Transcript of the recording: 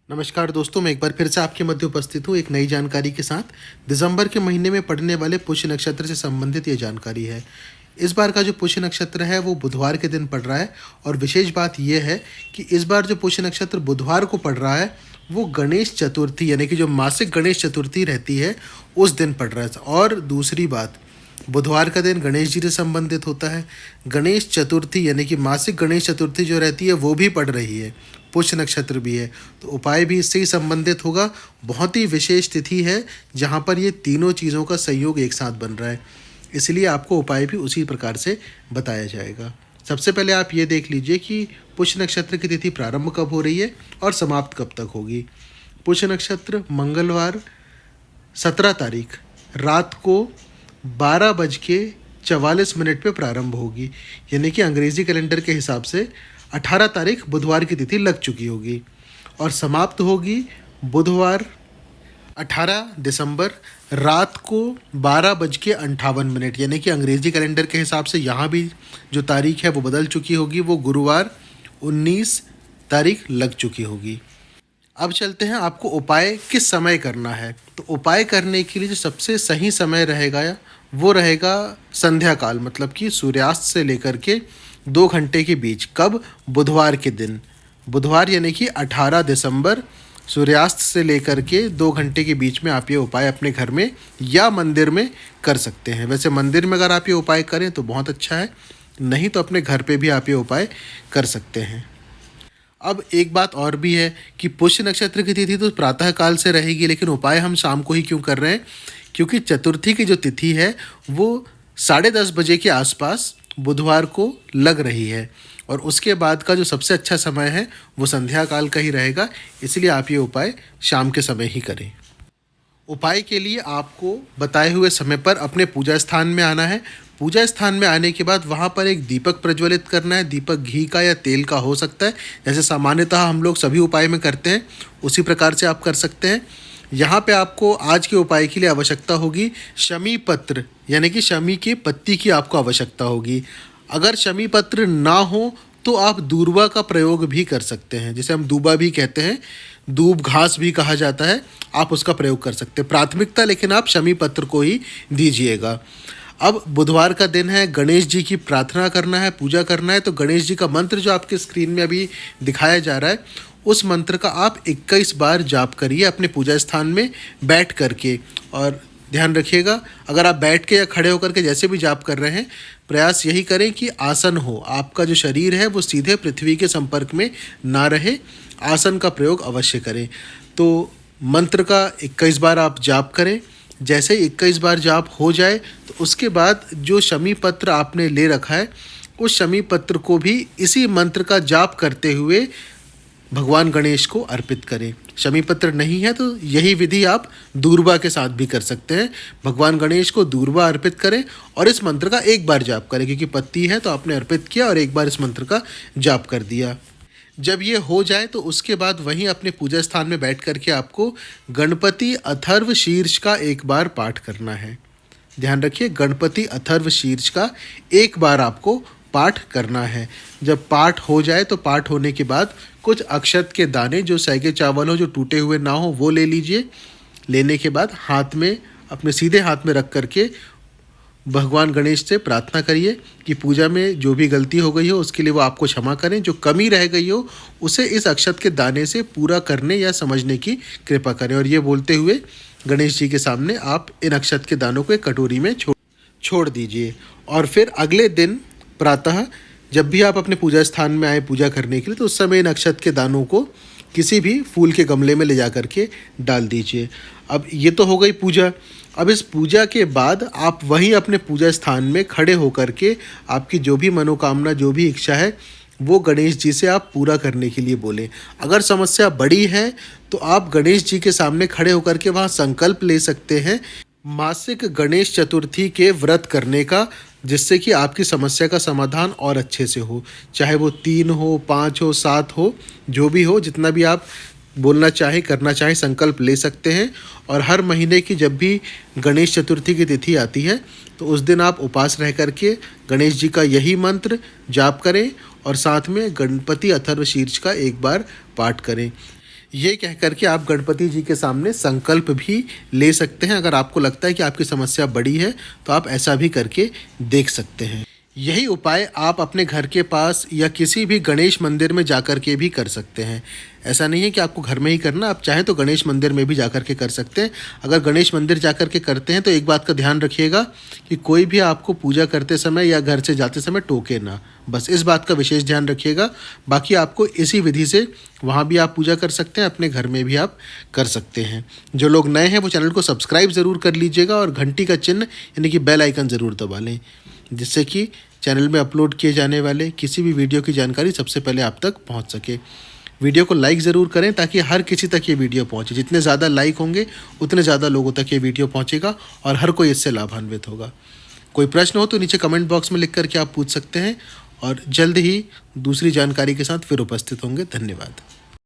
नमस्कार दोस्तों, मैं एक बार फिर से आपके मध्य उपस्थित हूँ एक नई जानकारी के साथ। दिसंबर के महीने में पड़ने वाले पुष्य नक्षत्र से संबंधित ये जानकारी है। इस बार का जो पुष्य नक्षत्र है वो बुधवार के दिन पड़ रहा है और विशेष बात ये है कि इस बार जो पुष्य नक्षत्र बुधवार को पड़ रहा है वो गणेश चतुर्थी यानी कि जो मासिक गणेश चतुर्थी रहती है उस दिन पड़ रहा है। और दूसरी बात, बुधवार का दिन गणेश जी से संबंधित होता है। गणेश चतुर्थी यानी कि मासिक गणेश चतुर्थी जो रहती है वो भी पड़ रही है, पुष्य नक्षत्र भी है, तो उपाय भी इससे ही संबंधित होगा। बहुत ही विशेष तिथि है जहाँ पर ये तीनों चीज़ों का संयोग एक साथ बन रहा है, इसलिए आपको उपाय भी उसी प्रकार से बताया जाएगा। सबसे पहले आप ये देख लीजिए कि पुष्य नक्षत्र की तिथि प्रारंभ कब हो रही है और समाप्त कब तक होगी। पुष्य नक्षत्र मंगलवार 17 तारीख रात को 12:44 पे प्रारंभ होगी, यानी कि अंग्रेजी कैलेंडर के हिसाब से 18 तारीख बुधवार की तिथि लग चुकी होगी और समाप्त होगी बुधवार 18 दिसंबर रात को 12:58, यानी कि अंग्रेजी कैलेंडर के हिसाब से यहाँ भी जो तारीख है वो बदल चुकी होगी, वो गुरुवार 19 तारीख लग चुकी होगी। अब चलते हैं आपको उपाय किस समय करना है। तो उपाय करने के लिए जो सबसे सही समय रहेगा वो रहेगा संध्या काल, मतलब कि सूर्यास्त से लेकर के 2 घंटे के बीच। कब? बुधवार के दिन, बुधवार यानी कि 18 दिसंबर सूर्यास्त से लेकर के 2 घंटे के बीच में आप ये उपाय अपने घर में या मंदिर में कर सकते हैं। वैसे मंदिर में अगर आप ये उपाय करें तो बहुत अच्छा है, नहीं तो अपने घर पे भी आप ये उपाय कर सकते हैं। अब एक बात और भी है कि पुष्य नक्षत्र की तिथि तो प्रातः काल से रहेगी, लेकिन उपाय हम शाम को ही क्यों कर रहे हैं? क्योंकि चतुर्थी की जो तिथि है वो 10:30 बजे के आसपास बुधवार को लग रही है और उसके बाद का जो सबसे अच्छा समय है वो संध्या काल का ही रहेगा, इसलिए आप ये उपाय शाम के समय ही करें। उपाय के लिए आपको बताए हुए समय पर अपने पूजा स्थान में आना है। पूजा स्थान में आने के बाद वहाँ पर एक दीपक प्रज्वलित करना है। दीपक घी का या तेल का हो सकता है, जैसे सामान्यतः हम लोग सभी उपाय में करते हैं उसी प्रकार से आप कर सकते हैं। यहाँ पे आपको आज के उपाय के लिए आवश्यकता होगी शमी पत्र, यानी कि शमी की पत्ती की आपको आवश्यकता होगी। अगर शमी पत्र ना हो तो आप दूर्वा का प्रयोग भी कर सकते हैं, जिसे हम दूबा भी कहते हैं, दूब घास भी कहा जाता है, आप उसका प्रयोग कर सकते हैं। प्राथमिकता लेकिन आप शमी पत्र को ही दीजिएगा। अब बुधवार का दिन है, गणेश जी की प्रार्थना करना है, पूजा करना है, तो गणेश जी का मंत्र जो आपके स्क्रीन में अभी दिखाया जा रहा है उस मंत्र का आप 21 बार जाप करिए अपने पूजा स्थान में बैठ करके। और ध्यान रखिएगा, अगर आप बैठ के या खड़े होकर के जैसे भी जाप कर रहे हैं, प्रयास यही करें कि आसन हो, आपका जो शरीर है वो सीधे पृथ्वी के संपर्क में ना रहे, आसन का प्रयोग अवश्य करें। तो मंत्र का 21 बार आप जाप करें। जैसे 21 बार जाप हो जाए तो उसके बाद जो शमी पत्र आपने ले रखा है उस शमी पत्र को भी इसी मंत्र का जाप करते हुए भगवान गणेश को अर्पित करें। शमी पत्र नहीं है तो यही विधि आप दूर्वा के साथ भी कर सकते हैं। भगवान गणेश को दूर्वा अर्पित करें और इस मंत्र का एक बार जाप करें, क्योंकि पत्ती है तो आपने अर्पित किया और एक बार इस मंत्र का जाप कर दिया। जब ये हो जाए तो उसके बाद वहीं अपने पूजा स्थान में बैठ करके आपको गणपति अथर्व शीर्ष का एक बार पाठ करना है। ध्यान रखिए, गणपति अथर्व शीर्ष का एक बार आपको पाठ करना है। जब पाठ हो जाए तो पाठ होने के बाद कुछ अक्षत के दाने जो सैगे चावल हो, जो टूटे हुए ना हो, वो ले लीजिए। लेने के बाद हाथ में, अपने सीधे हाथ में रख करके भगवान गणेश से प्रार्थना करिए कि पूजा में जो भी गलती हो गई हो उसके लिए वो आपको क्षमा करें, जो कमी रह गई हो उसे इस अक्षत के दाने से पूरा करने या समझने की कृपा करें। और ये बोलते हुए गणेश जी के सामने आप इन अक्षत के दानों को एक कटोरी में छोड़ दीजिए। और फिर अगले दिन प्रातः जब भी आप अपने पूजा स्थान में आए पूजा करने के लिए, तो उस समय इन अक्षत के दानों को किसी भी फूल के गमले में ले जा करके डाल दीजिए। अब ये तो हो गई पूजा। अब इस पूजा के बाद आप वहीं अपने पूजा स्थान में खड़े होकर के आपकी जो भी मनोकामना, जो भी इच्छा है वो गणेश जी से आप पूरा करने के लिए बोलें। अगर समस्या बड़ी है तो आप गणेश जी के सामने खड़े होकर के वहाँ संकल्प ले सकते हैं मासिक गणेश चतुर्थी के व्रत करने का, जिससे कि आपकी समस्या का समाधान और अच्छे से हो। चाहे वो 3 हो, 5 हो, 7 हो, जो भी हो, जितना भी आप बोलना चाहे, करना चाहे, संकल्प ले सकते हैं। और हर महीने की जब भी गणेश चतुर्थी की तिथि आती है तो उस दिन आप उपास रह करके गणेश जी का यही मंत्र जाप करें और साथ में गणपति अथर्व शीर्ष का एक बार पाठ करें। ये कह कर के आप गणपति जी के सामने संकल्प भी ले सकते हैं। अगर आपको लगता है कि आपकी समस्या बड़ी है तो आप ऐसा भी करके देख सकते हैं। यही उपाय आप अपने घर के पास या किसी भी गणेश मंदिर में जाकर के भी कर सकते हैं। ऐसा नहीं है कि आपको घर में ही करना, आप चाहें तो गणेश मंदिर में भी जाकर के कर सकते हैं। अगर गणेश मंदिर जाकर के करते हैं तो एक बात का ध्यान रखिएगा कि कोई भी आपको पूजा करते समय या घर से जाते समय टोके ना, बस इस बात का विशेष ध्यान रखिएगा। बाकी आपको इसी विधि से वहाँ भी आप पूजा कर सकते हैं, अपने घर में भी आप कर सकते हैं। जो लोग नए हैं वो चैनल को सब्सक्राइब ज़रूर कर लीजिएगा और घंटी का चिन्ह यानी कि बेल आइकन ज़रूर दबा लें, जिससे कि चैनल में अपलोड किए जाने वाले किसी भी वीडियो की जानकारी सबसे पहले आप तक पहुंच सके। वीडियो को लाइक ज़रूर करें ताकि हर किसी तक ये वीडियो पहुंचे। जितने ज़्यादा लाइक होंगे उतने ज़्यादा लोगों तक ये वीडियो पहुंचेगा और हर कोई इससे लाभान्वित होगा। कोई प्रश्न हो तो नीचे कमेंट बॉक्स में लिख करके आप पूछ सकते हैं और जल्द ही दूसरी जानकारी के साथ फिर उपस्थित होंगे। धन्यवाद।